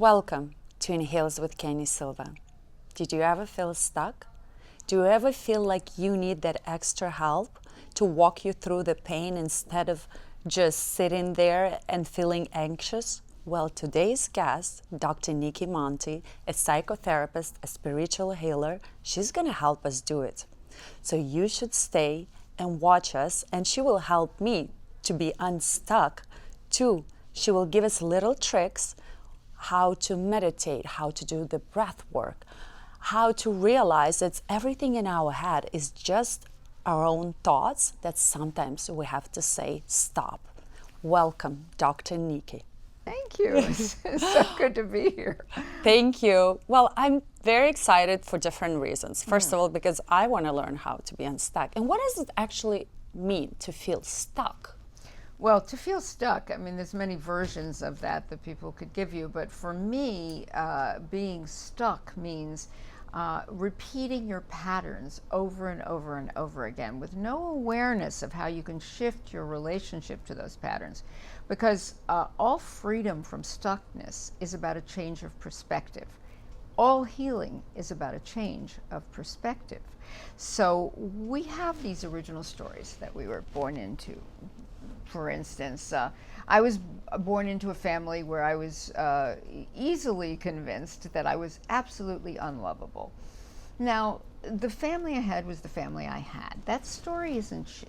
Welcome to Inhales with Keni Silva. Did you ever feel stuck? Do you ever feel like you need that extra help to walk you through the pain instead of just sitting there and feeling anxious? Well, today's guest, Dr. Nikki Monti, a psychotherapist, a spiritual healer, she's going to help us do it. So you should stay and watch us, and she will help me to be unstuck too. She will give us little tricks how to meditate, how to do the breath work, how to realize that everything in our head is just our own thoughts, that sometimes we have to say stop. Welcome, Dr. Nikki. Thank you. It's so good to be here. Thank you. Well, I'm very excited for different reasons. First of all, because I want to learn how to be unstuck. And what does it actually mean to feel stuck? Well, to feel stuck, I mean, there's many versions of that people could give you, but for me, being stuck means repeating your patterns over and over and over again with no awareness of how you can shift your relationship to those patterns. Because all freedom from stuckness is about a change of perspective. All healing is about a change of perspective. So we have these original stories that we were born into. For instance, I was born into a family where I was easily convinced that I was absolutely unlovable. Now, the family I had was the family I had. That story isn't,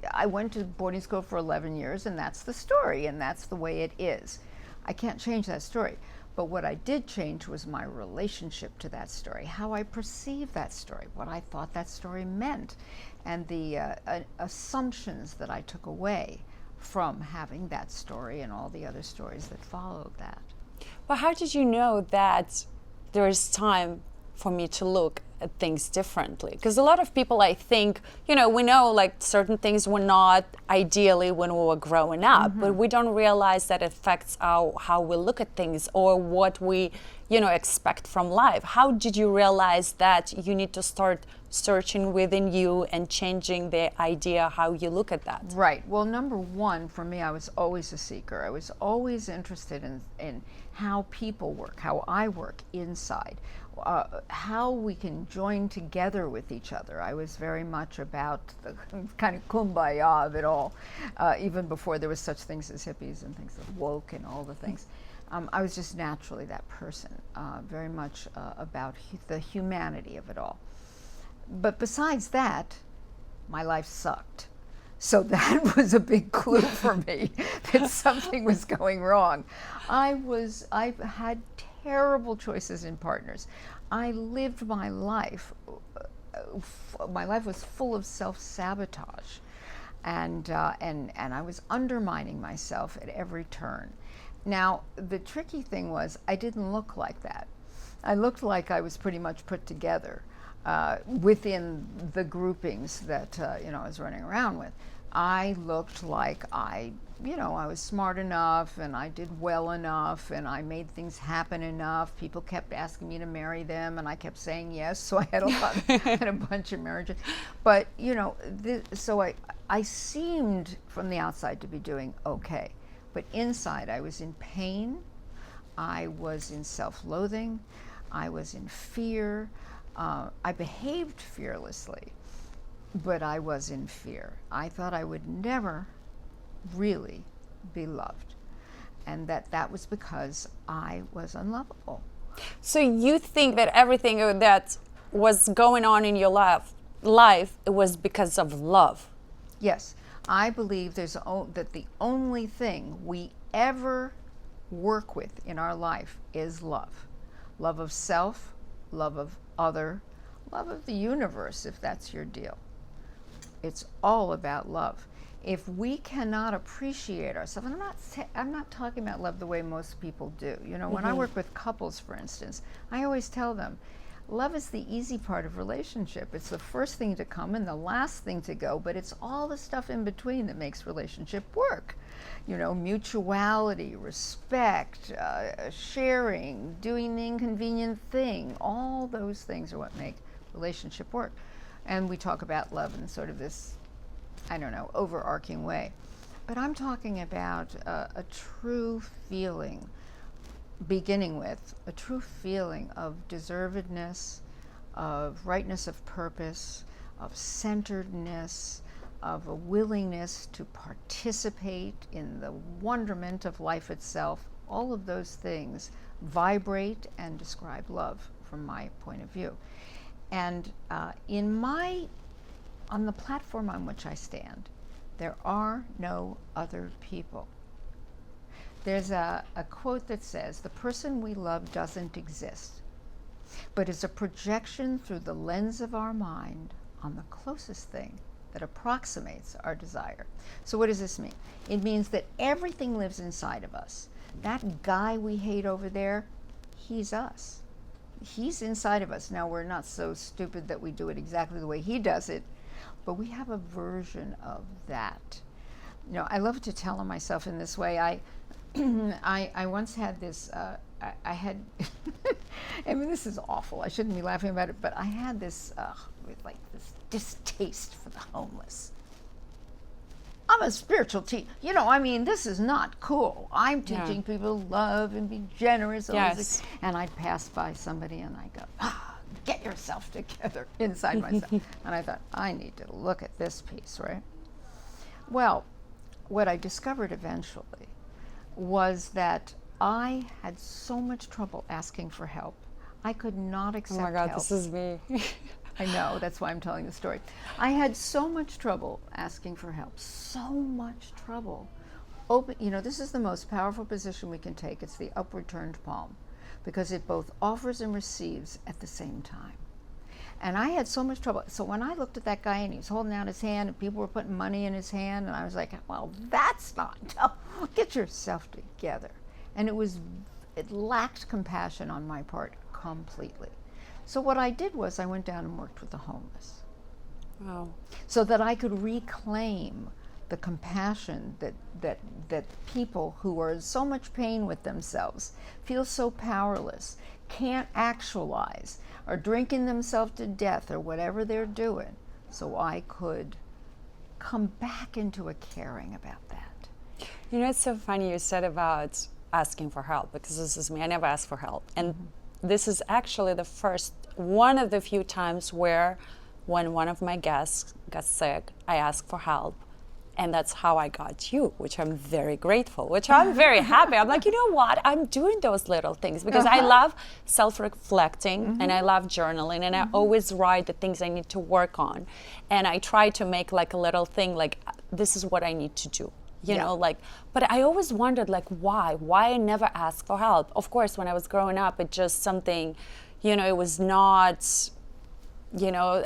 I went to boarding school for 11 years, and that's the story, and that's the way it is. I can't change that story. But what I did change was my relationship to that story, how I perceived that story, what I thought that story meant, and the assumptions that I took away from having that story and all the other stories that followed that. Well, how did you know that there is time for me to look at things differently? Because a lot of people, I think, we know like certain things were not ideally when we were growing up, but we don't realize that it affects how we look at things or what we, expect from life. How did you realize that you need to start searching within you and changing the idea how you look at that? Right. Well, number one, for me, I was always a seeker. I was always interested in how people work, how I work inside. How we can join together with each other. I was very much about the kind of kumbaya of it all, even before there was such things as hippies and things like woke and all the things. I was just naturally that person, very much about the humanity of it all. But besides that, my life sucked. So that was a big clue for me that something was going wrong. I had terrible choices in partners. I lived my life was full of self-sabotage, and I was undermining myself at every turn. Now, the tricky thing was I didn't look like that. I looked like I was pretty much put together within the groupings that I was running around with. I looked like I was smart enough, and I did well enough, and I made things happen enough. People kept asking me to marry them, and I kept saying yes. So I had had a bunch of marriages. But so I seemed from the outside to be doing okay, but inside I was in pain. I was in self-loathing. I was in fear. I behaved fearlessly, but I was in fear. I thought I would never really be loved, and that was because I was unlovable. So you think that everything that was going on in your life it was because of love? Yes, I believe that the only thing we ever work with in our life is love. Love of self, love of other, love of the universe, if that's your deal. It's all about love. If we cannot appreciate ourselves, and I'm not talking about love the way most people do. When I work with couples, for instance, I always tell them, love is the easy part of relationship. It's the first thing to come and the last thing to go, but it's all the stuff in between that makes relationship work. Mutuality, respect, sharing, doing the inconvenient thing, all those things are what make relationship work. And we talk about love in sort of this, overarching way. But I'm talking about a true feeling beginning with a true feeling of deservedness, of rightness of purpose, of centeredness, of a willingness to participate in the wonderment of life itself. All of those things vibrate and describe love from my point of view. And on the platform on which I stand, there are no other people. There's a quote that says, "The person we love doesn't exist, but is a projection through the lens of our mind on the closest thing that approximates our desire." So what does this mean? It means that everything lives inside of us. That guy we hate over there, he's us. He's inside of us. Now, we're not so stupid that we do it exactly the way he does it, but we have a version of that. You know, I love to tell on myself in this way. I once had this, I had, I mean, this is awful. I shouldn't be laughing about it, but I had this, like this distaste for the homeless. I'm a spiritual teacher. You know, I mean, this is not cool. I'm teaching people to love and be generous. Yes. And I'd pass by somebody and I go, get yourself together inside myself. And I thought, I need to look at this piece, right? Well, what I discovered eventually was that I had so much trouble asking for help. I could not accept help. Oh my God, this is me. I know, that's why I'm telling the story. I had so much trouble asking for help, so much trouble. You know, this is the most powerful position we can take. It's the upward turned palm, because it both offers and receives at the same time. And I had so much trouble. So when I looked at that guy and he was holding out his hand and people were putting money in his hand, and I was like, well, that's not, get yourself together. And it lacked compassion on my part completely. So what I did was I went down and worked with the homeless. Wow. So that I could reclaim the compassion that people who are in so much pain with themselves, feel so powerless, can't actualize, are drinking themselves to death or whatever they're doing. So I could come back into a caring about that. You know, it's so funny you said about asking for help, because this is me. I never ask for help. And this is actually one of the few times where when one of my guests got sick, I asked for help. And that's how I got you, which I'm very grateful, which I'm very happy. I'm like, you know what? I'm doing those little things because I love self-reflecting and I love journaling, and I always write the things I need to work on. And I try to make like a little thing like, this is what I need to do. You know, like, but I always wondered, like, why I never asked for help. Of course, when I was growing up, it just something, you know, it was not, you know,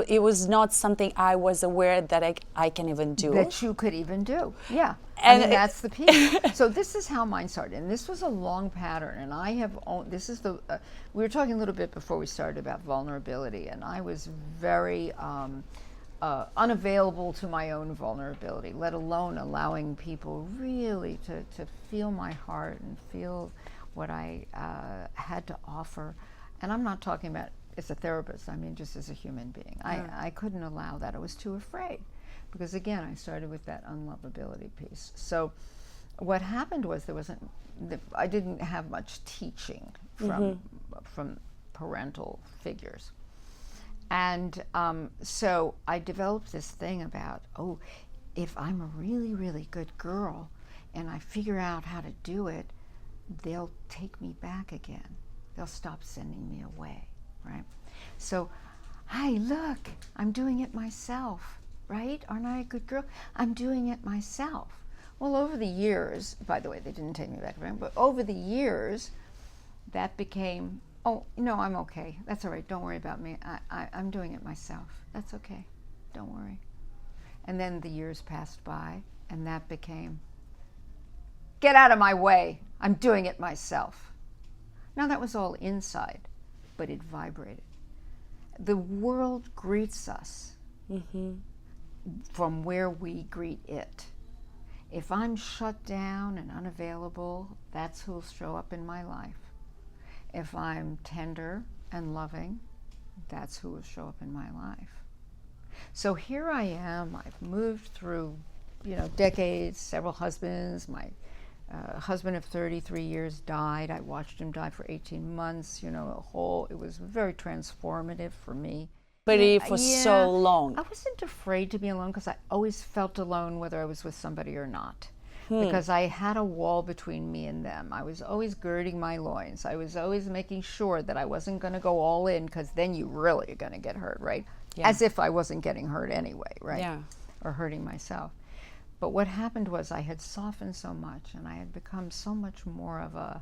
it was not something I was aware that I can even do. That you could even do, yeah. And I mean, that's the piece. So this is how mine started, and this was a long pattern, and I have, this is the, we were talking a little bit before we started about vulnerability, and I was very, unavailable to my own vulnerability, let alone allowing people really to feel my heart and feel what I had to offer. And I'm not talking about as a therapist, I mean just as a human being. I couldn't allow that. I was too afraid, because again, I started with that unlovability piece. So what happened was I didn't have much teaching from parental figures. And so I developed this thing about, if I'm a really, really good girl and I figure out how to do it, they'll take me back again. They'll stop sending me away, right? So, hey, look, I'm doing it myself, right? Aren't I a good girl? I'm doing it myself. Well, over the years, by the way, they didn't take me back, right? But over the years, that became, oh, no, I'm okay. That's all right. Don't worry about me. I'm doing it myself. That's okay. Don't worry. And then the years passed by, and that became, get out of my way. I'm doing it myself. Now, that was all inside, but it vibrated. The world greets us from where we greet it. If I'm shut down and unavailable, that's who'll show up in my life. If I'm tender and loving, that's who will show up in my life. So here I am. I've moved through, decades, several husbands, my husband of 33 years died. I watched him die for 18 months. You know, it was very transformative for me. But for so long. I wasn't afraid to be alone because I always felt alone whether I was with somebody or not. Because I had a wall between me and them. I was always girding my loins. I was always making sure that I wasn't going to go all in, because then you really are going to get hurt, right? Yeah. As if I wasn't getting hurt anyway, right? Yeah. Or hurting myself. But what happened was I had softened so much, and I had become so much more of a,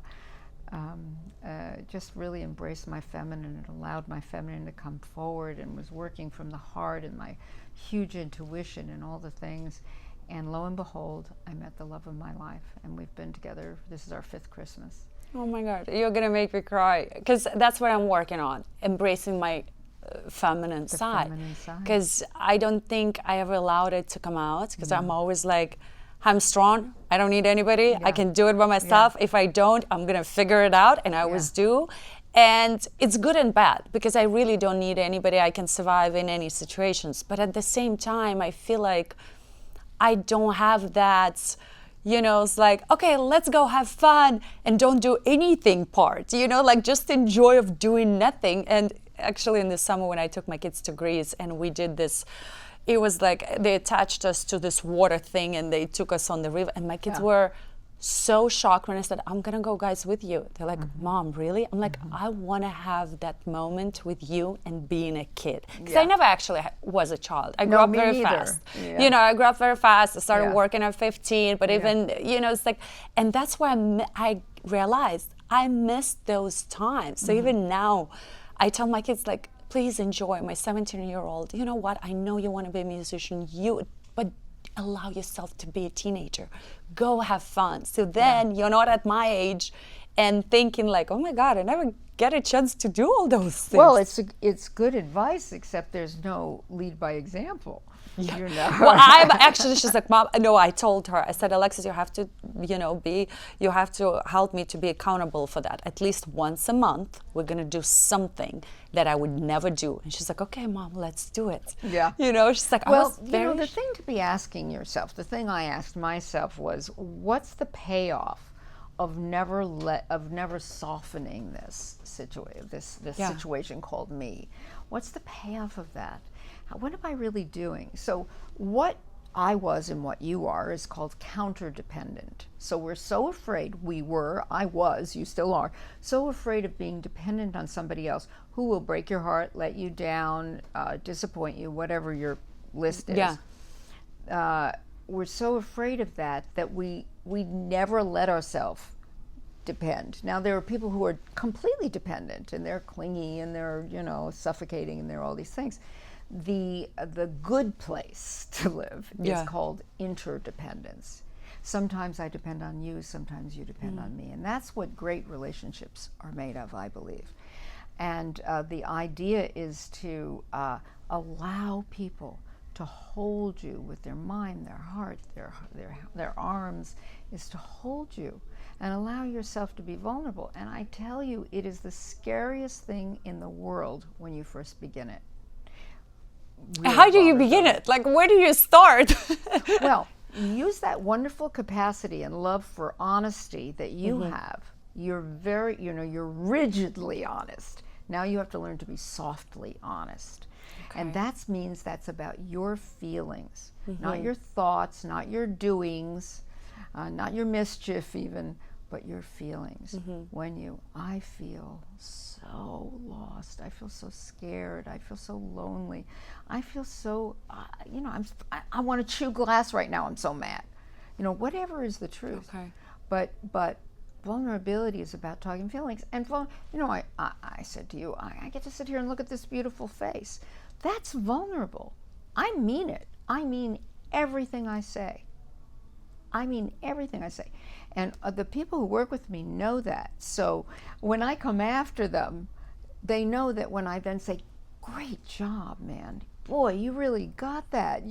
just really embraced my feminine and allowed my feminine to come forward, and was working from the heart and my huge intuition and all the things. And lo and behold, I met the love of my life, and we've been together. This is our 5th Christmas. Oh my God, you're gonna make me cry, because that's what I'm working on, embracing my feminine side. Because I don't think I ever allowed it to come out, because I'm always like, I'm strong, I don't need anybody, I can do it by myself. If I don't, I'm gonna figure it out, and I always do. And it's good and bad, because I really don't need anybody. I can survive in any situations. But at the same time, I feel like I don't have that, you know, it's like, okay, let's go have fun and don't do anything part, you know, like just enjoy of doing nothing. And actually in the summer when I took my kids to Greece and we did this, it was like they attached us to this water thing and they took us on the river, and my kids were so shocked when I said, I'm gonna go, guys, with you. They're like, Mom, really? I'm like, I wanna have that moment with you and being a kid. Because I never actually was a child. I grew up very fast. You know, I grew up very fast. I started working at 15, but even, you know, it's like, and that's why I realized I missed those times. So even now, I tell my kids, like, please enjoy. My 17-year-old, you know what? I know you wanna be a musician, but allow yourself to be a teenager. Go have fun. So then you're not at my age and thinking like, oh my God, I never get a chance to do all those things. Well, it's good advice, except there's no lead by example. Yeah. You know? Well, I'm actually, she's like, Mom, no, I told her, I said, Alexis, you have to, you know, you have to help me to be accountable for that. At least once a month, we're going to do something that I would never do. And she's like, okay, Mom, let's do it. Yeah. You know, she's like, well, you know, the thing to be asking yourself, the thing I asked myself was, what's the payoff of never softening this situation called me? What's the payoff of that? What am I really doing? So what I was and what you are is called counter-dependent. So we're so afraid, I was, you still are, so afraid of being dependent on somebody else who will break your heart, let you down, disappoint you, whatever your list is. We're so afraid of that we never let ourselves depend. Now there are people who are completely dependent and they're clingy and they're, you know, suffocating and they're all these things. The good place to live is called interdependence. Sometimes I depend on you, sometimes you depend on me. And that's what great relationships are made of, I believe. And the idea is to allow people to hold you with their mind, their heart, their arms, is to hold you and allow yourself to be vulnerable. And I tell you, it is the scariest thing in the world when you first begin it. How do you begin it? Like, where do you start? Well, use that wonderful capacity and love for honesty that you have. You're very, you're rigidly honest. Now you have to learn to be softly honest. Okay. And that means that's about your feelings, not your thoughts, not your doings, not your mischief even, but your feelings. I feel so lost, I feel so scared, I feel so lonely, I feel so, I want to chew glass right now, I'm so mad. Whatever is the truth. Okay. But vulnerability is about talking feelings. And I said to you, I get to sit here and look at this beautiful face. That's vulnerable. I mean it. I mean everything I say. And the people who work with me know that. So when I come after them, they know that when I then say, great job, man. Boy, you really got that.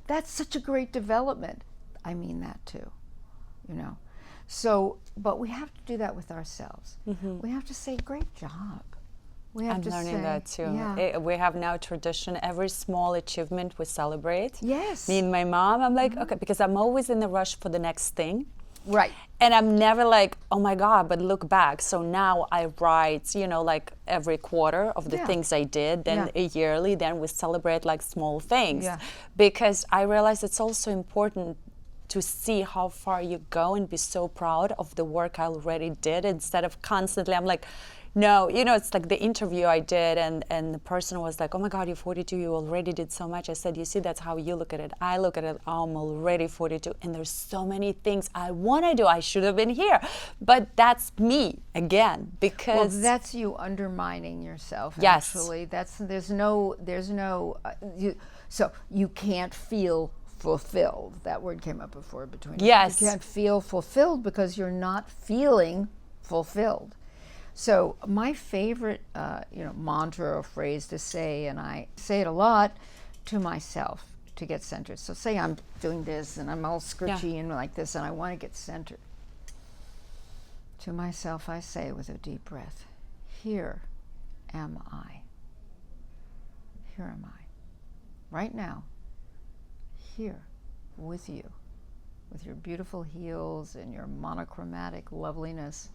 That's such a great development. I mean that too, So, but we have to do that with ourselves. We have to say, great job. We have I'm to learning say, that too. yeah. We have now tradition. Every small achievement we celebrate. Yes. Me and my mom, I'm like, okay, because I'm always in the rush for the next thing. Mm-hmm. And I'm never like, oh my God, but look back. So now I write, like every quarter of the things I did. And a yearly, then we celebrate like small things. Me and my mom, I'm like, okay, because I'm always in the rush for the next thing. Right. And I'm never like, oh my God, but look back. So now I write, like every quarter of the Yeah. things I did, then Yeah. a yearly, then we celebrate like small things. Yeah. Because I realize it's also important to see how far you go and be so proud of the work I already did instead of constantly, I'm like, no, it's like the interview I did and the person was like, oh my God, you're 42, you already did so much. I said, you see, that's how you look at it. I look at it, I'm already 42 and there's so many things I want to do. I should have been here. But that's me again, because... Well, that's you undermining yourself, Yes. actually. So you can't feel fulfilled. That word came up before between us. Yes. You can't feel fulfilled because you're not feeling fulfilled. So my favorite, mantra or phrase to say, and I say it a lot to myself to get centered. So say I'm doing this and I'm all scritchy and like this and I want to get centered. To myself I say with a deep breath, here am I. Here am I. Right now, here with you, with your beautiful heels and your monochromatic loveliness.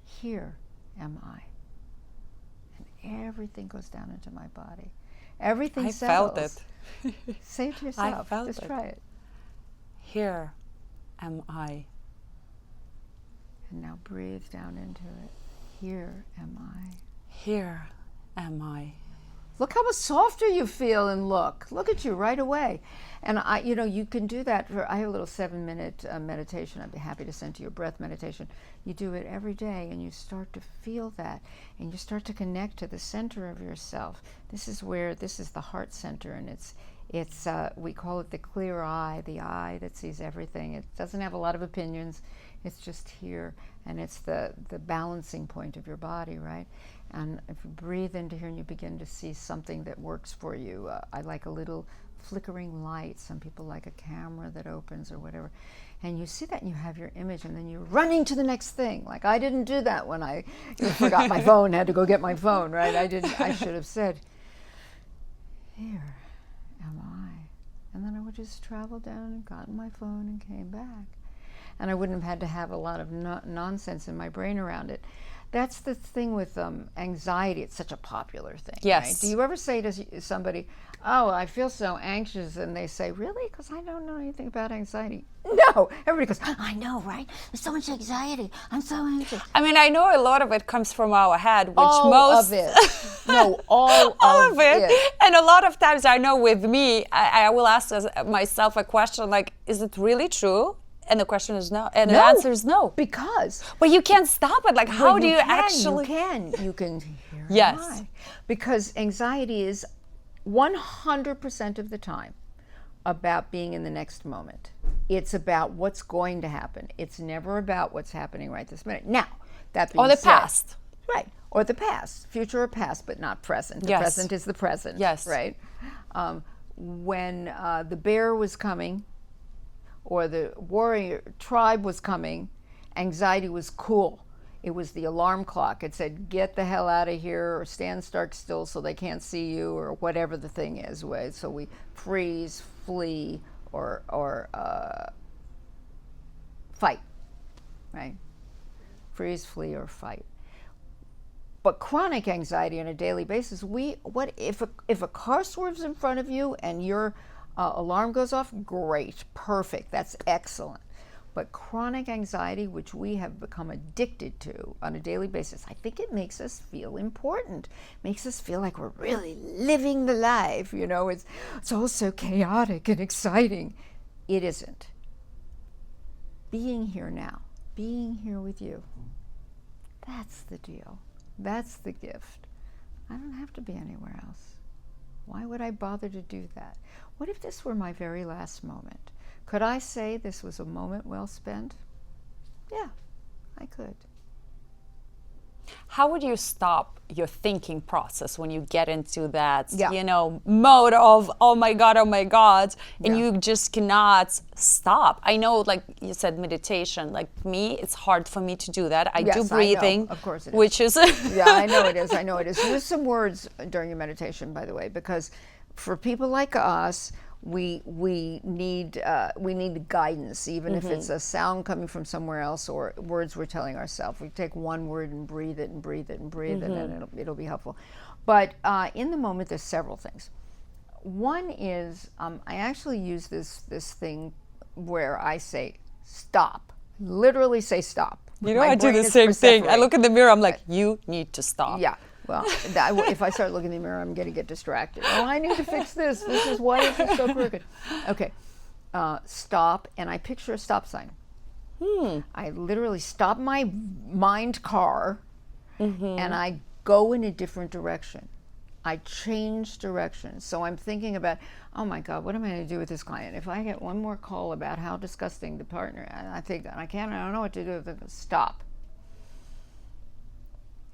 Here am I. And everything goes down into my body. Everything I settles. felt it. Say it to yourself. I felt Just it. try it. Here am I. And now breathe down into it. Here am I. Here am I. Look how much softer you feel and look. Look at you right away. And you can do that. I have a little 7-minute meditation. I'd be happy to send to your breath meditation. You do it every day and you start to feel that. And you start to connect to the center of yourself. This is the heart center, and it's we call it the clear eye, the eye that sees everything. It doesn't have a lot of opinions. It's just here, and it's the balancing point of your body, right? And if you breathe into here and you begin to see something that works for you, I like a little flickering light. Some people like a camera that opens or whatever. And you see that and you have your image, and then you're running to the next thing. Like I didn't do that when I forgot my phone, had to go get my phone, right? I should have said, here am I. And then I would just travel down and gotten my phone and came back. And I wouldn't have had to have a lot of nonsense in my brain around it. That's the thing with anxiety. It's such a popular thing. Yes. Right? Do you ever say to somebody, oh, I feel so anxious, and they say, really? Because I don't know anything about anxiety. No. Everybody goes, I know, right? There's so much anxiety. I'm so anxious. I mean, I know a lot of it comes from our head, which All most... of it. No, all of it. And a lot of times I know with me, I will ask myself a question like, is it really true? And the question is no. And the answer is no. Because. But you can't stop it. Like, how do you actually... You can hear Yes. why. Because anxiety is 100% of the time about being in the next moment. It's about what's going to happen. It's never about what's happening right this minute. Now, that being Or the said, past. Right. Or the past. Future or past, but not present. The Yes. present is the present. Yes. Right? When the bear was coming, or the warrior tribe was coming, anxiety was cool. It was the alarm clock. It said, get the hell out of here, or stand stark still so they can't see you, or whatever the thing is. So we freeze, flee, or fight, right? Freeze, flee, or fight. But chronic anxiety on a daily basis, if a car swerves in front of you and your alarm goes off, great, perfect, that's excellent. But chronic anxiety, which we have become addicted to on a daily basis, I think it makes us feel important, makes us feel like we're really living the life, it's all so chaotic and exciting. It isn't. Being here now, being here with you, that's the deal. That's the gift. I don't have to be anywhere else. Why would I bother to do that? What if this were my very last moment? Could I say this was a moment well spent? Yeah, I could. How would you stop your thinking process when you get into that, Yeah. mode of, oh my God, and Yeah. you just cannot stop? I know, like you said, meditation, like me, it's hard for me to do that. I do Yes, I know. breathing, Of course it is. which is, Yeah, I know it is. I know it is. Use some words during your meditation, by the way, because for people like us, we need guidance, even if it's a sound coming from somewhere else or words we're telling ourselves. We take one word and breathe it and breathe it and breathe it, and it'll be helpful. But in the moment, there's several things. One is I actually use this thing where I say stop, literally say stop. I do the same thing. I look in the mirror, I'm like, you need to stop. Yeah. Well, if I start looking in the mirror, I'm going to get distracted. Oh, I need to fix this. This is why is this so crooked? Okay. Stop, and I picture a stop sign. I literally stop my mind car, and I go in a different direction. I change direction. So I'm thinking about, oh my God, what am I going to do with this client? If I get one more call about how disgusting the partner, and I think, I don't know what to do with it, stop.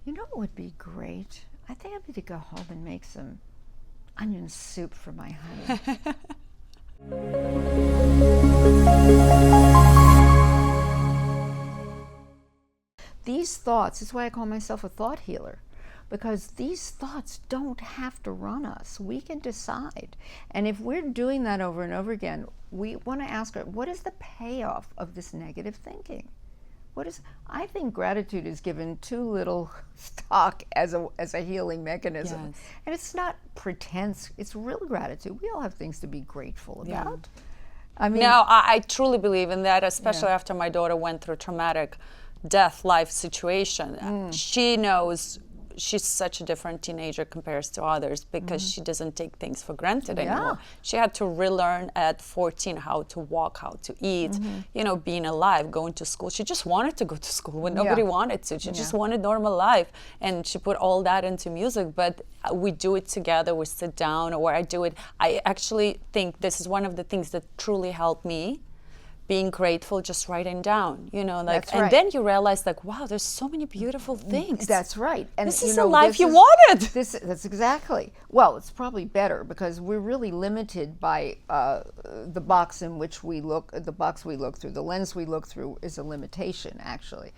You know what would be great? I think I need to go home and make some onion soup for my honey. These thoughts, that's why I call myself a thought healer, because these thoughts don't have to run us. We can decide. And if we're doing that over and over again, we want to ask her, what is the payoff of this negative thinking? I think gratitude is given too little stock as a healing mechanism. Yes. And it's not pretense, it's real gratitude. We all have things to be grateful about. I mean, No, I truly believe in that, especially after my daughter went through a traumatic life situation. She knows she's such a different teenager compared to others because she doesn't take things for granted anymore. She had to relearn at 14 how to walk, how to eat, being alive, going to school. She just wanted to go to school when nobody wanted to. She just wanted normal life, and she put all that into music. But we do it together. We sit down, or I do it. I actually think this is one of the things that truly helped me. Being grateful, just writing down, That's and right. then you realize, like, wow, there's so many beautiful things. That's right. And this is the life you wanted. That's exactly. Well, it's probably better because we're really limited by the box in which we look, the box we look through, the lens we look through is a limitation, actually.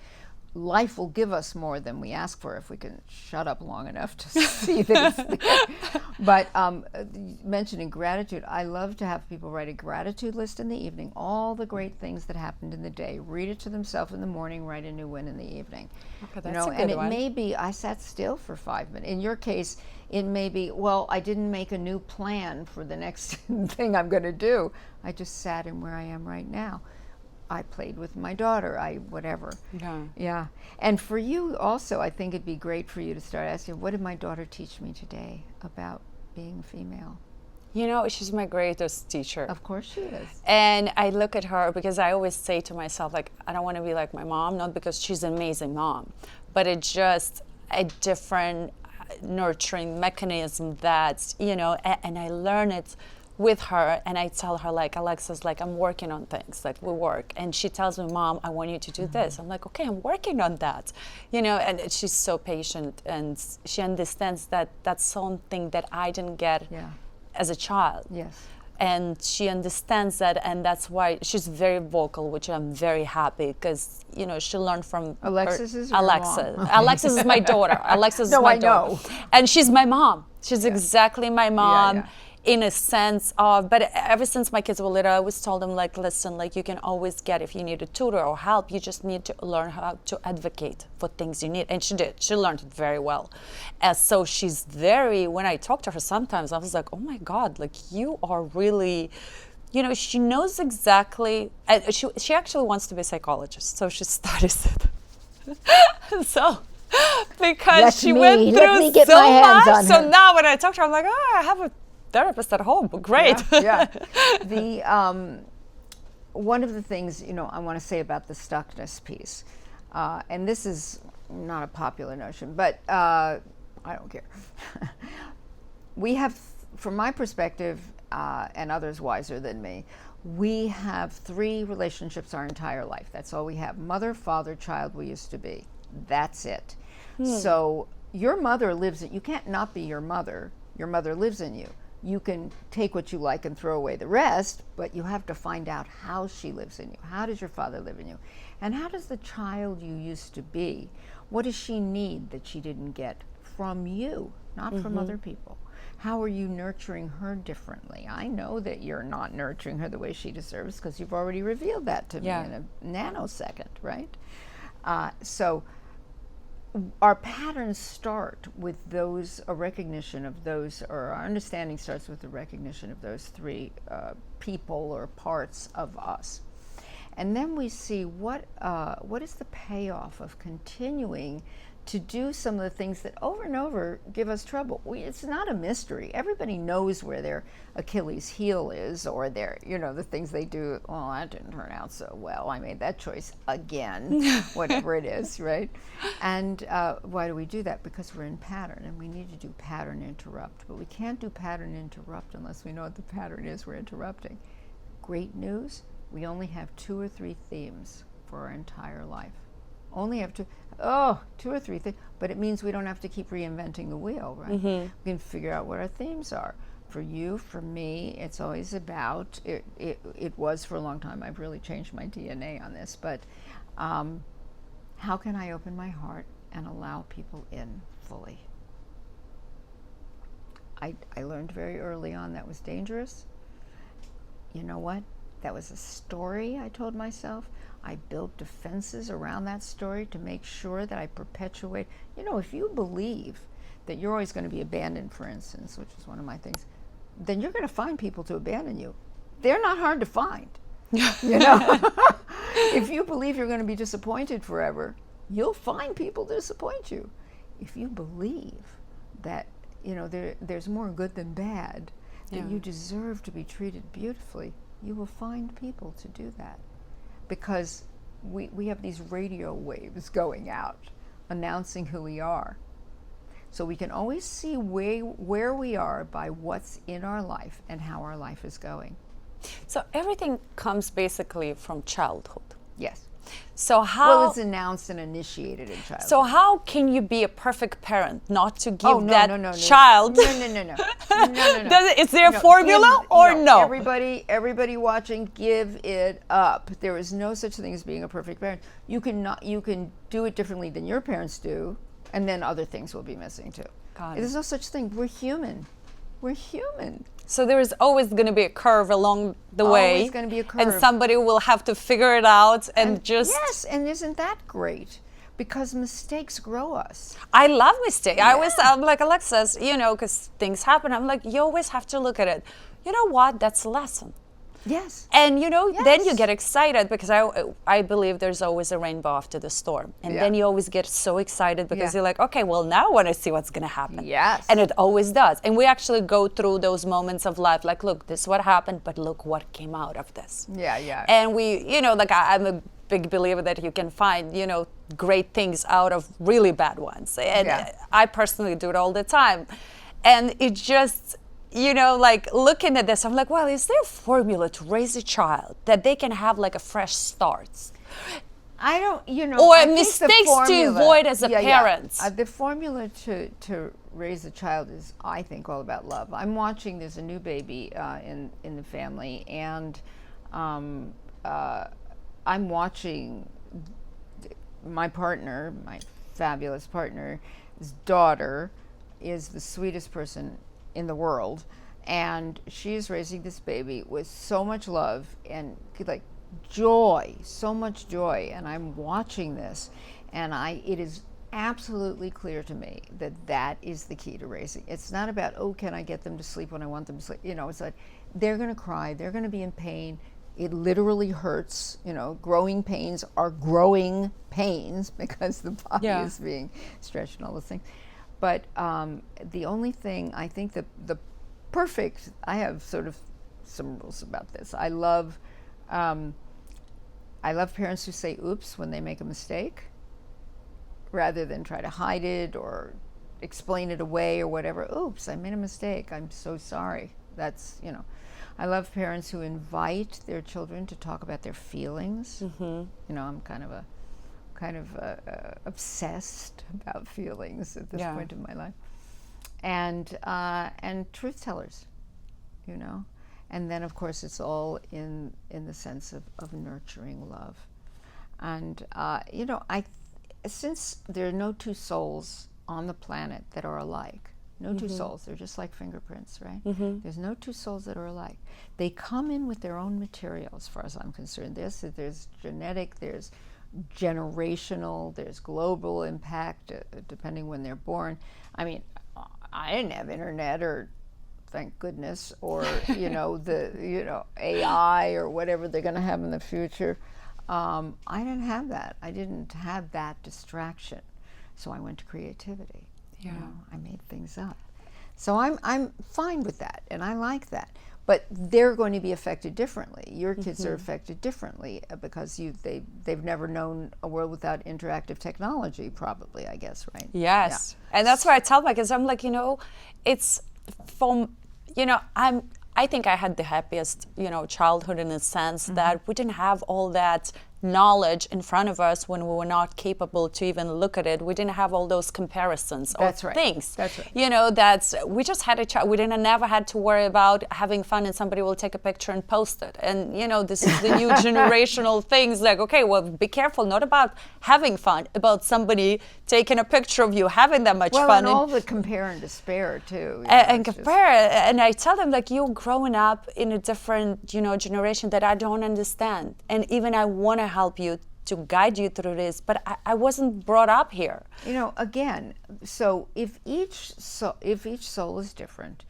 Life will give us more than we ask for if we can shut up long enough to see that it's there. But mentioning gratitude, I love to have people write a gratitude list in the evening, all the great things that happened in the day, read it to themselves in the morning, write a new one in the evening. Okay, that's a good and it one. may be I sat still for 5 minutes. In your case, it may be, well, I didn't make a new plan for the next thing I'm going to do. I just sat in where I am right now. I played with my daughter, whatever. Yeah. And for you also, I think it'd be great for you to start asking, what did my daughter teach me today about being female? She's my greatest teacher. Of course she is. And I look at her because I always say to myself, like, I don't want to be like my mom, not because she's an amazing mom, but it's just a different nurturing mechanism that, and I learn it with her, and I tell her, like, Alexa's like, I'm working on things, like, we work, and she tells me, Mom, I want you to do this. I'm like, okay, I'm working on that, and she's so patient, and she understands that that's something that I didn't get as a child. Yes. And she understands that, and that's why she's very vocal, which I'm very happy because she learned from Alexis her, is your Alexa. mom. Alexis is my daughter. Alexis is my daughter, know. and she's my mom. She's exactly my mom. Yeah. In a sense of, but ever since my kids were little, I always told them, like, listen, like, you can always get, if you need a tutor or help, you just need to learn how to advocate for things you need. And she did. She learned it very well. And so she's when I talk to her sometimes, I was like, oh my God, like, you are really, she knows exactly, she actually wants to be a psychologist, so she studies it. So, because she went through so much, so now when I talk to her, I'm like, oh, I have a therapist at home. Great. Yeah. The one of the things I want to say about the stuckness piece, and this is not a popular notion, but I don't care. We have, from my perspective, and others wiser than me, we have 3 relationships our entire life. That's all we have: mother, father, child. We used to be. That's it. So your mother lives in you. Can't not be your mother. Your mother lives in you. You can take what you like and throw away the rest, but you have to find out how she lives in you. How does your father live in you? And how does the child you used to be, what does she need that she didn't get from you, not from other people? How are you nurturing her differently? I know that you're not nurturing her the way she deserves because you've already revealed that to me in a nanosecond, right? So our patterns start with those, a recognition of those, or our understanding starts with the recognition of those three people or parts of us. And then we see what is the payoff of continuing to do some of the things that over and over give us trouble. It's not a mystery. Everybody knows where their Achilles heel is, or their, the things they do. Oh, that didn't turn out so well. I made that choice again, whatever it is, right? And why do we do that? Because we're in pattern, and we need to do pattern interrupt. But we can't do pattern interrupt unless we know what the pattern is we're interrupting. Great news, we only have 2 or 3 themes for our entire life. Only have 2 or 3 things, but it means we don't have to keep reinventing the wheel, right? We can figure out what our themes are. For you, for me, it's always about, it was for a long time, I've really changed my DNA on this, but how can I open my heart and allow people in fully? I learned very early on that was dangerous. You know what? That was a story I told myself. I built defenses around that story to make sure that I perpetuate. If you believe that you're always going to be abandoned, for instance, which is one of my things, then you're going to find people to abandon you. They're not hard to find. If you believe you're going to be disappointed forever, you'll find people to disappoint you. If you believe that there's more good than bad, that you deserve to be treated beautifully, you will find people to do that. Because we have these radio waves going out announcing who we are. So we can always see where we are by what's in our life and how our life is going. So everything comes basically from childhood. Yes. So Well, it's announced and initiated in childhood. So how can you be a perfect parent not to give child? No. Is there a formula or no? Everybody watching, give it up. There is no such thing as being a perfect parent. You can do it differently than your parents do, and then other things will be missing too. There's no such thing. We're human. So there is always going to be a curve along the way. Always going to be a curve. And somebody will have to figure it out and just... Yes, and isn't that great? Because mistakes grow us. I love mistakes. I'm like Alexis, because things happen. I'm like, you always have to look at it. You know what? That's a lesson. Yes. And then you get excited because I believe there's always a rainbow after the storm. And then you always get so excited because you're like, okay, well, now I want to see what's going to happen. Yes. And it always does. And we actually go through those moments of life like, look, this is what happened, but look what came out of this. Yeah. And we, I'm a big believer that you can find, great things out of really bad ones. And I personally do it all the time. And it just... looking at this, I'm like, well, is there a formula to raise a child that they can have like a fresh start? I don't, Or I mistakes to avoid as a parent. The formula to raise a child is, I think, all about love. I'm watching, there's a new baby in the family, and I'm watching my partner, my fabulous partner, his daughter is the sweetest person in the world, and she is raising this baby with so much love and like joy, so much joy. And I'm watching this, and it is absolutely clear to me that is the key to raising. It's not about, can I get them to sleep when I want them to sleep? It's like they're going to cry, they're going to be in pain. It literally hurts. Growing pains are growing pains because the body is being stretched and all those things. But the only thing, I think the perfect, I have sort of some rules about this. I love parents who say oops when they make a mistake, rather than try to hide it or explain it away or whatever. Oops, I made a mistake. I'm so sorry. That's, I love parents who invite their children to talk about their feelings. I'm kind of kind of obsessed about feelings at this Yeah. point in my life, and truth tellers, you know, and then of course it's all in the sense of nurturing love, and you know, since there are no two souls on the planet that are alike. No two souls, they're just like fingerprints, right? There's no two souls that are alike. They come in with their own material, as far as I'm concerned. There's genetic, there's generational, there's global impact, depending when they're born. I mean, I didn't have internet, or thank goodness, or you know, AI or whatever they're going to have in the future. I didn't have that. I didn't have that distraction. So I went to creativity. Yeah. You know, I made things up. So I'm fine with that, and I like that. But they're going to be affected differently. Your kids are affected differently because they've never known a world without interactive technology, probably, I guess, right? Yes. Yeah. And that's why I tell my kids, I'm like, you know, it's from, you know, I think I had the happiest, you know, childhood in a sense that we didn't have all that knowledge in front of us when we were not capable to even look at it. We didn't have all those comparisons of things. That's right. You know, we just had a child. We never had to worry about having fun and somebody will take a picture and post it. And, you know, this is the new generational things like, okay, well, be careful, not about having fun, about somebody taking a picture of you having that much fun. And all the compare and despair, too. You know, and compare. And I tell them, like, you're growing up in a different, you know, generation that I don't understand. And even I want to help you to guide you through this, but I wasn't brought up here. You know, again, so if each soul is different,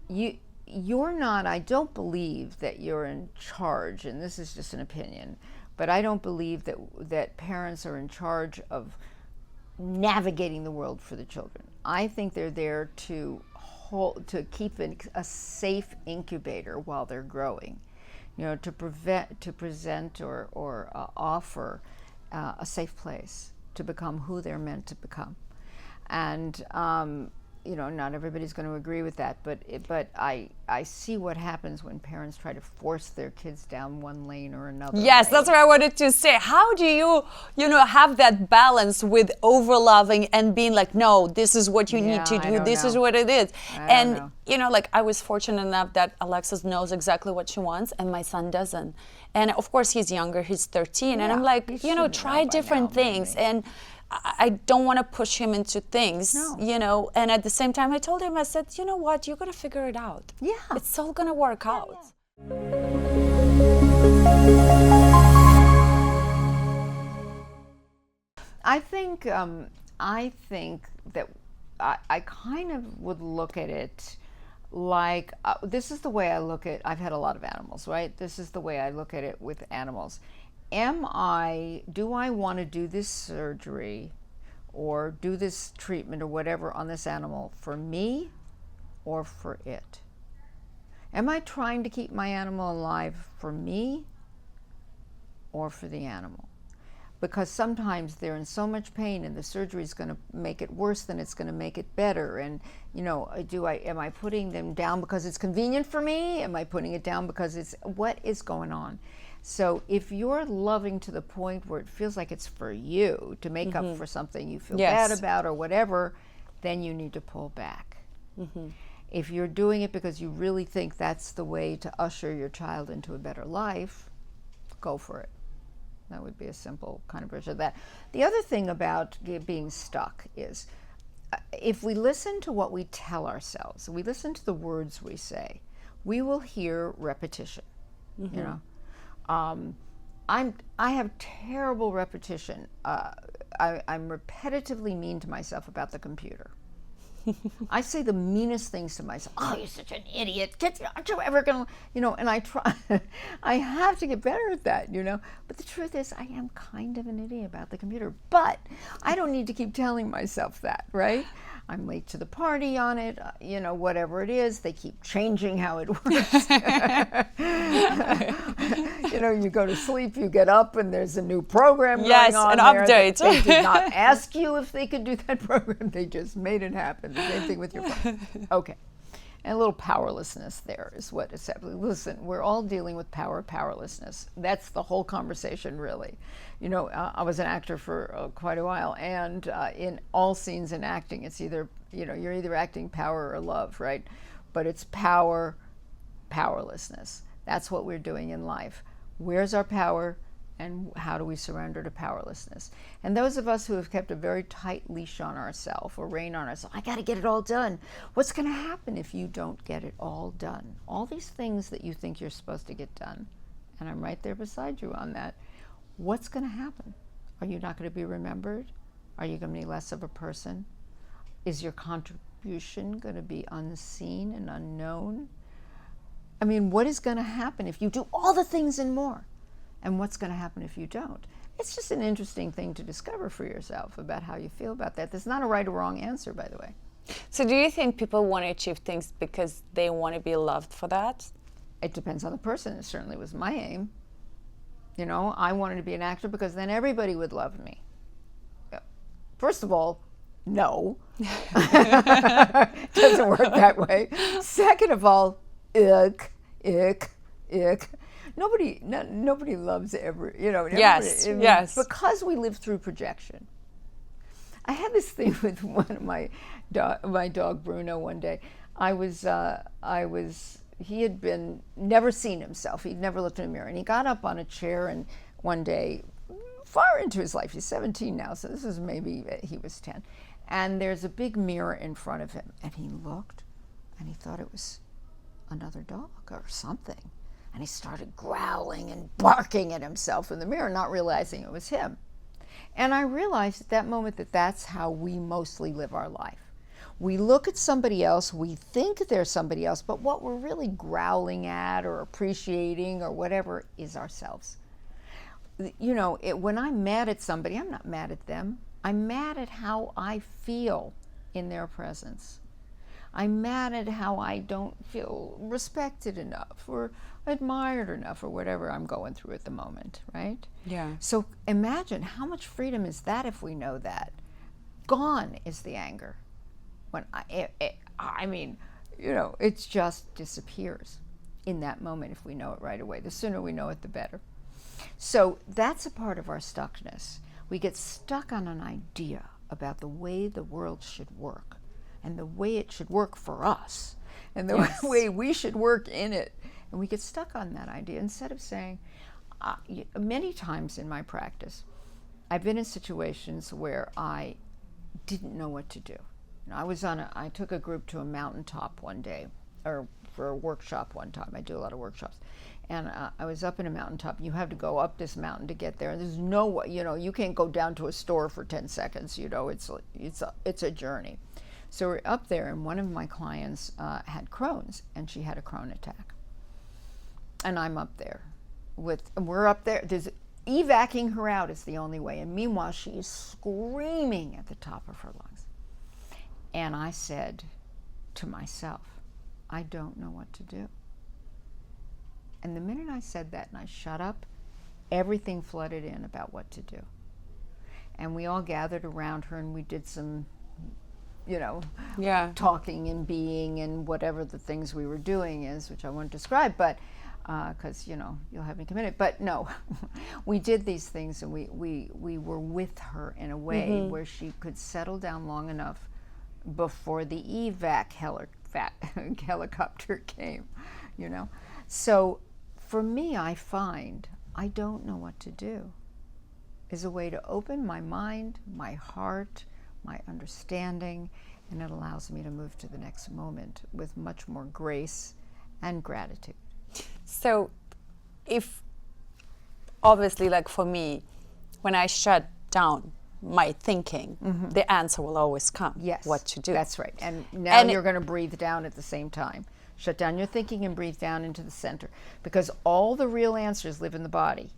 you're not. I don't believe that you're in charge, and this is just an opinion, but I don't believe that parents are in charge of navigating the world for the children. I think they're there to keep a safe incubator while they're growing. You know, to present or offer a safe place to become who they're meant to become, and you know, not everybody's going to agree with that, but I see what happens when parents try to force their kids down one lane or another. Yes, lane. that's what I wanted to say. How do you know, have that balance with over-loving and being like, no, this is what you need to do. This is what it is. And, you know, like, I was fortunate enough that Alexis knows exactly what she wants and my son doesn't. And of course, he's younger, he's 13. And I'm like, you know, try different things. And I don't want to push him into things, you know, and at the same time I told him, I said, you know what, you're going to figure it out. Yeah. It's all going to work out. I think that I kind of would look at it like, this is the way I look at, I've had a lot of animals, right? This is the way I look at it with animals. Do I want to do this surgery or do this treatment or whatever on this animal for me or for it? Am I trying to keep my animal alive for me or for the animal? Because sometimes they're in so much pain and the surgery is going to make it worse than it's going to make it better. And, you know, am I putting them down because it's convenient for me? Am I putting it down because what is going on? So if you're loving to the point where it feels like it's for you to make up for something you feel bad about or whatever, then you need to pull back. If you're doing it because you really think that's the way to usher your child into a better life, go for it. That would be a simple kind of version of that. The other thing about being stuck is if we listen to what we tell ourselves, we listen to the words we say, we will hear repetition, you know. I have terrible repetition. I'm repetitively mean to myself about the computer. I say the meanest things to myself. Oh, you're such an idiot. Aren't you ever going to, you know, and I try, I have to get better at that, you know. But the truth is, I am kind of an idiot about the computer. But I don't need to keep telling myself that, right? I'm late to the party on it, you know, whatever it is. They keep changing how it works. You know, you go to sleep, you get up, and there's a new program going on. Yes, an update. They did not ask you if they could do that program. They just made it happen. The same thing with your phone. Okay. And a little powerlessness there is what it's happening. Listen, we're all dealing with powerlessness. That's the whole conversation, really. You know, I was an actor for quite a while, and in all scenes in acting, it's either, you know, you're either acting power or love, right? But it's powerlessness. That's what we're doing in life. Where's our power, and how do we surrender to powerlessness? And those of us who have kept a very tight leash on ourselves, or rein on ourselves, I got to get it all done. What's going to happen if you don't get it all done? All these things that you think you're supposed to get done, and I'm right there beside you on that. What's going to happen? Are you not going to be remembered? Are you going to be less of a person? Is your contribution going to be unseen and unknown? I mean, what is going to happen if you do all the things and more? And what's going to happen if you don't? It's just an interesting thing to discover for yourself about how you feel about that. There's not a right or wrong answer, by the way. So do you think people want to achieve things because they want to be loved for that? It depends on the person. It certainly was my aim. You know, I wanted to be an actor because then everybody would love me. First of all, no. Doesn't work that way. Second of all, ick. Nobody loves Yes. Because we live through projection. I had this thing with one of my dog Bruno one day. He had been never seen himself. He'd never looked in a mirror, and he got up on a chair and one day, far into his life, he's 17 now, so this is maybe he was 10, and there's a big mirror in front of him, and he looked, and he thought it was another dog or something. And he started growling and barking at himself in the mirror, not realizing it was him. And I realized at that moment that that's how we mostly live our life. We look at somebody else, we think they're somebody else, but what we're really growling at or appreciating or whatever is ourselves. You know, when I'm mad at somebody, I'm not mad at them. I'm mad at how I feel in their presence. I'm mad at how I don't feel respected enough or admired enough or whatever I'm going through at the moment, right? Yeah. So imagine how much freedom is that if we know that. Gone is the anger. When I mean, you know, it just disappears in that moment if we know it right away. The sooner we know it, the better. So that's a part of our stuckness. We get stuck on an idea about the way the world should work and the way it should work for us and the way we should work in it. And we get stuck on that idea instead of saying, many times in my practice, I've been in situations where I didn't know what to do. You know, I took a group to a mountaintop one day, or for a workshop one time. I do a lot of workshops. And I was up in a mountaintop. You have to go up this mountain to get there. And there's no way, you know, you can't go down to a store for 10 seconds, you know, it's a journey. So we're up there, and one of my clients had Crohn's, and she had a Crohn attack. And I'm up there we're up there. There's evacing her out is the only way. And meanwhile, she is screaming at the top of her lungs. And I said to myself, I don't know what to do. And the minute I said that and I shut up, everything flooded in about what to do. And we all gathered around her and we did some, you know, talking and being and whatever the things we were doing is, which I won't describe, but because, you know, you'll have me committed. But no, we did these things and we were with her in a way where she could settle down long enough before the evac helicopter came, you know. So for me, I find I don't know what to do is a way to open my mind, my heart, my understanding, and it allows me to move to the next moment with much more grace and gratitude. So if, obviously, like for me, when I shut down my thinking, the answer will always come. Yes. What to do. That's right. And now you're going to breathe down at the same time. Shut down your thinking and breathe down into the center. Because all the real answers live in the body.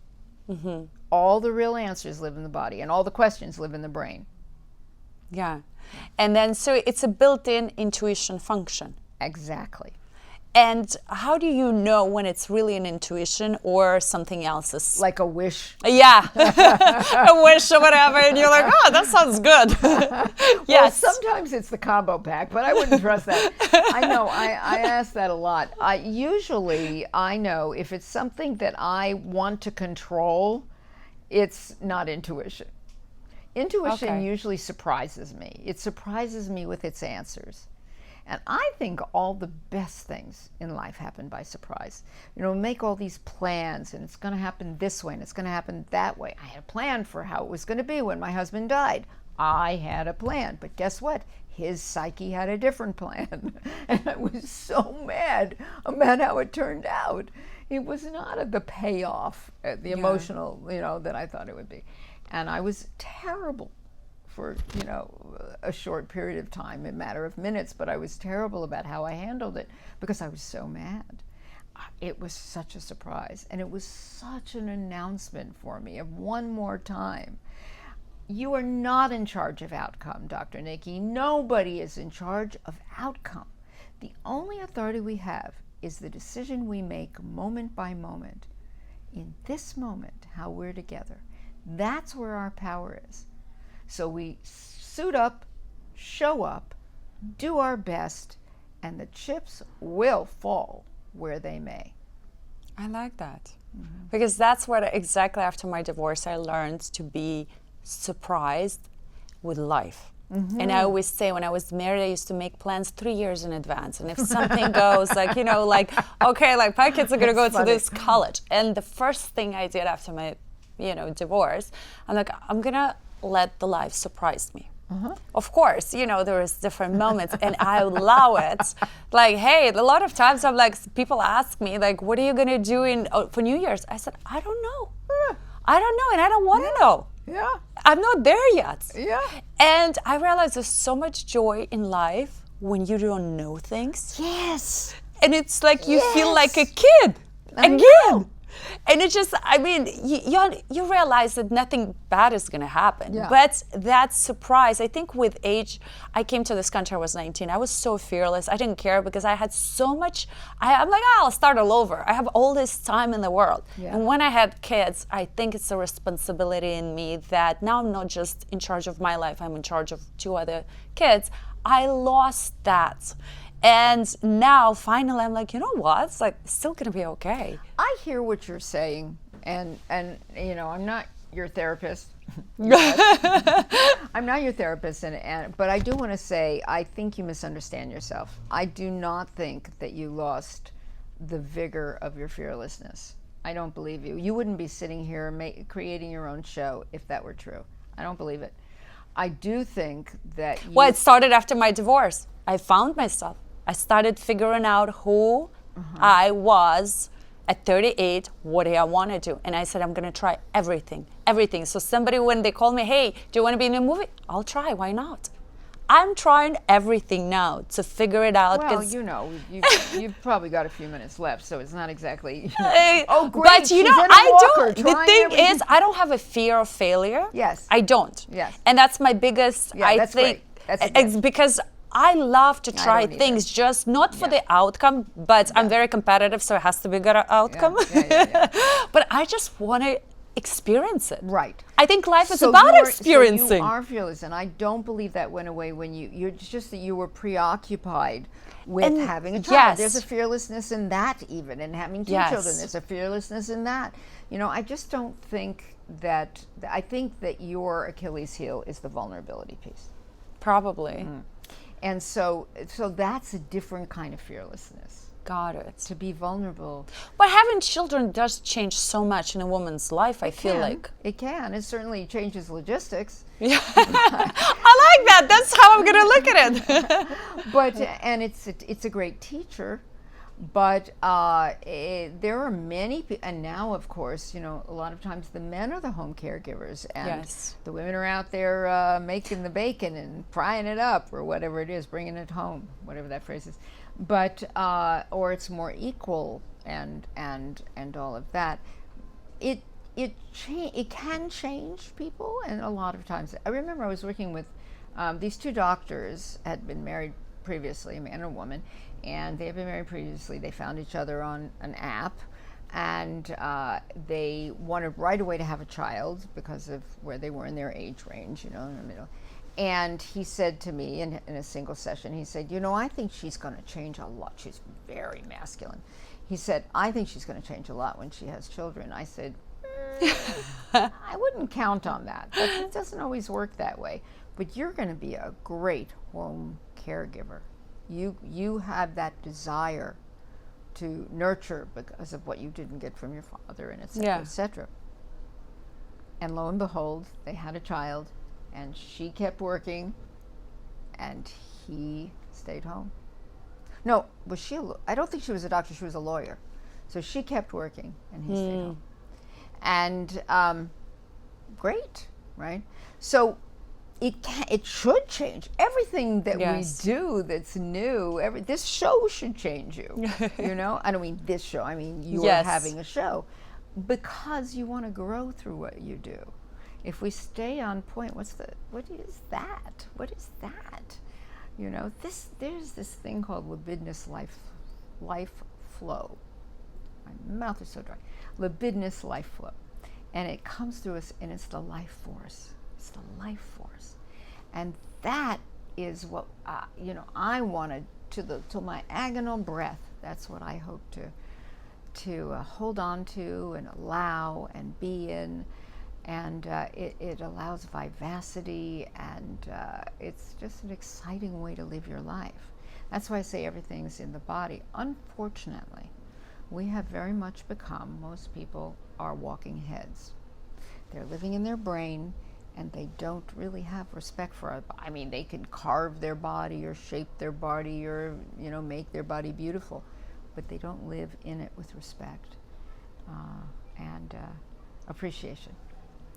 All the real answers live in the body. And all the questions live in the brain. Yeah. And then, so it's a built-in intuition function. Exactly. And how do you know when it's really an intuition or something else is Like a wish. yeah, a wish or whatever, and you're like, oh, that sounds good. Well, Yes. sometimes it's the combo pack, but I wouldn't trust that. I know, I ask that a lot. Usually, I know if it's something that I want to control, it's not intuition. Intuition Okay. usually surprises me. It surprises me with its answers. And I think all the best things in life happen by surprise. You know, make all these plans, and it's going to happen this way, and it's going to happen that way. I had a plan for how it was going to be when my husband died. I had a plan, but guess what? His psyche had a different plan. And I was so mad about how it turned out. It was not the payoff, the emotional, that I thought it would be. And I was terrible for a short period of time, a matter of minutes, but I was terrible about how I handled it because I was so mad. It was such a surprise, and it was such an announcement for me of one more time. You are not in charge of outcome, Dr. Nikki. Nobody is in charge of outcome. The only authority we have is the decision we make moment by moment. In this moment, how we're together. That's where our power is. So we suit up, show up, do our best, and the chips will fall where they may. I like that. Because that's what exactly after my divorce I learned to be surprised with life. And I always say when I was married, I used to make plans 3 years in advance. And if something goes okay, like my kids are going to go to this college. And the first thing I did after my, divorce, I'm like, I'm going to let the life surprise me. Of course, there is different moments and I allow it. Like, hey, a lot of times I'm like, people ask me like, what are you going to do for New Year's? I said, I don't know. I don't know and I don't want to know. Yeah. I'm not there yet. Yeah. And I realize there's so much joy in life when you don't know things. Yes. And it's like you feel like a Yes. kid I again. know. And it's just, you realize that nothing bad is going to happen. Yeah. But that surprise, I think with age, I came to this country, I was 19. I was so fearless. I didn't care because I had so much, I'm like, I'll start all over. I have all this time in the world. Yeah. And when I had kids, I think it's a responsibility in me that now I'm not just in charge of my life, I'm in charge of 2 other kids. I lost that. And now, finally, I'm like, you know what? It's like still gonna be okay. I hear what you're saying, and I'm not your therapist. I'm not your therapist, but I do want to say I think you misunderstand yourself. I do not think that you lost the vigor of your fearlessness. I don't believe you. You wouldn't be sitting here creating your own show if that were true. I don't believe it. I do think that you... Well, it started after my divorce. I found myself. I started figuring out who I was at 38, what I want to do. And I said, I'm going to try everything. So somebody, when they call me, hey, do you want to be in a movie? I'll try. Why not? I'm trying everything now to figure it out. Well, you've probably got a few minutes left, so it's not exactly... oh, great, But she's in a walker, the trying thing everything. is, I don't have a fear of failure. Yes. I don't. Yes. And that's my biggest, Yeah, I that's think, great. That's a it's gift. because I love to try don't either. things, just not for the outcome, but I'm very competitive, so it has to be a good outcome. Yeah. But I just want to experience it. Right. I think life is So about you're- experiencing. So you are fearless, and I don't believe that went away when you're it's just that you were preoccupied with And having a child. yes. There's a fearlessness in that even, and having 2 Yes. children. There's a fearlessness in that. I just don't think that, I think that your Achilles heel is the vulnerability piece. Probably. And so that's a different kind of fearlessness, Got it. to be vulnerable. But having children does change so much in a woman's life, I feel like. It can. It certainly changes logistics. I like that. That's how I'm going to look at it. But and it's a great teacher, but there are many and now of course a lot of times the men are the home caregivers, and Yes. the women are out there making the bacon and frying it up or whatever it is, bringing it home, whatever that phrase is, but or it's more equal and all of that. It can change people, and a lot of times I remember I was working with these 2 doctors had been married previously, a man and a woman, and they had been married previously. They found each other on an app, and they wanted right away to have a child because of where they were in their age range, in the middle. And he said to me in a single session, he said, I think she's going to change a lot. She's very masculine. He said, I think she's going to change a lot when she has children. I said, I wouldn't count on that. It doesn't always work that way. But you're going to be a great home caregiver. You have that desire to nurture because of what you didn't get from your father, and et cetera, et cetera. And lo and behold, they had a child, and she kept working, and he stayed home. No, was she? I don't think she was a doctor. She was a lawyer. So she kept working, and he stayed home. And great, right? So it should change everything that we do that's new. This show should change you. I don't mean this show. I mean you are having a show because you want to grow through what you do. If we stay on point, what is that? What is that? There's this thing called libidinous life flow. My mouth is so dry. Libidinous life flow. And it comes through us, and it's the life force. It's the life force. And that is what, I wanted till my agonal breath. That's what I hope to hold on to and allow and be in. And it allows vivacity, and it's just an exciting way to live your life. That's why I say everything's in the body. Unfortunately, we have very much become, most people are walking heads. They're living in their brain, and they don't really have respect for it. They can carve their body or shape their body or, make their body beautiful, but they don't live in it with respect and appreciation.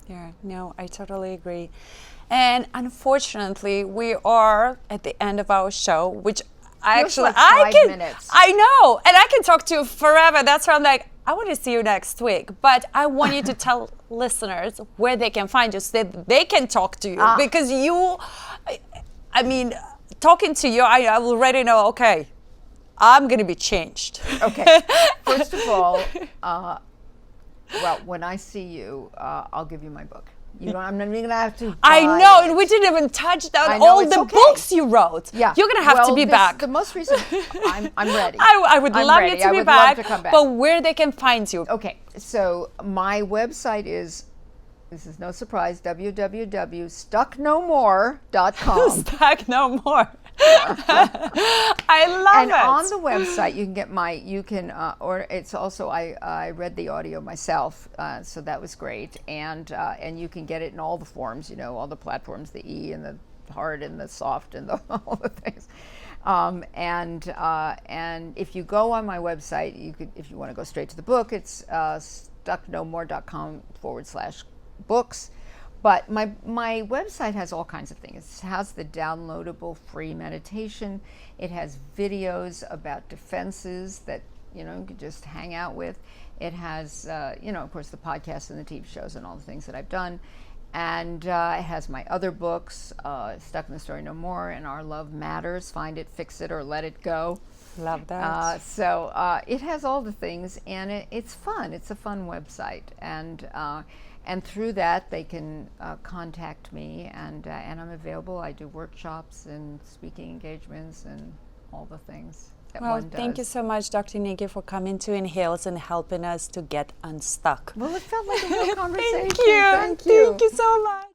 Yeah, no, I totally agree. And unfortunately, we are at the end of our show, which I know, and I can talk to you forever. That's why I'm like, I want to see you next week, but I want you to tell listeners where they can find you so that they can talk to you, because talking to you, I already know, okay, I'm going to be changed. Okay. First of all, when I see you, I'll give you my book. I'm not even going to have to I know, and we didn't even touch on all the books you wrote. Yeah. You're going to have to be back. The most recent, I'm ready. I would love you to be back, love to come back. But where they can find you. Okay, so my website is, this is no surprise, www.stucknomore.com. Stuck no more. I love it. And on the website, I read the audio myself, so that was great. And you can get it in all the forms, all the platforms, the E and the hard and the soft and all the things. And if you go on my website, if you want to go straight to the book, it's stucknomore.com/books. But my website has all kinds of things. It has the downloadable free meditation. It has videos about defenses that you can just hang out with. It has of course the podcasts and the TV shows and all the things that I've done. And it has my other books, Stuck in the Story No More and Our Love Matters, Find It, Fix It, or Let It Go. Love that. So it has all the things, and it's fun. It's a fun website. And through that, they can contact me, and I'm available. I do workshops and speaking engagements and all the things that one does. Thank you so much, Dr. Nikki, for coming to Inhales and helping us to get unstuck. Well, it felt like a real conversation. Thank you. Thank you so much.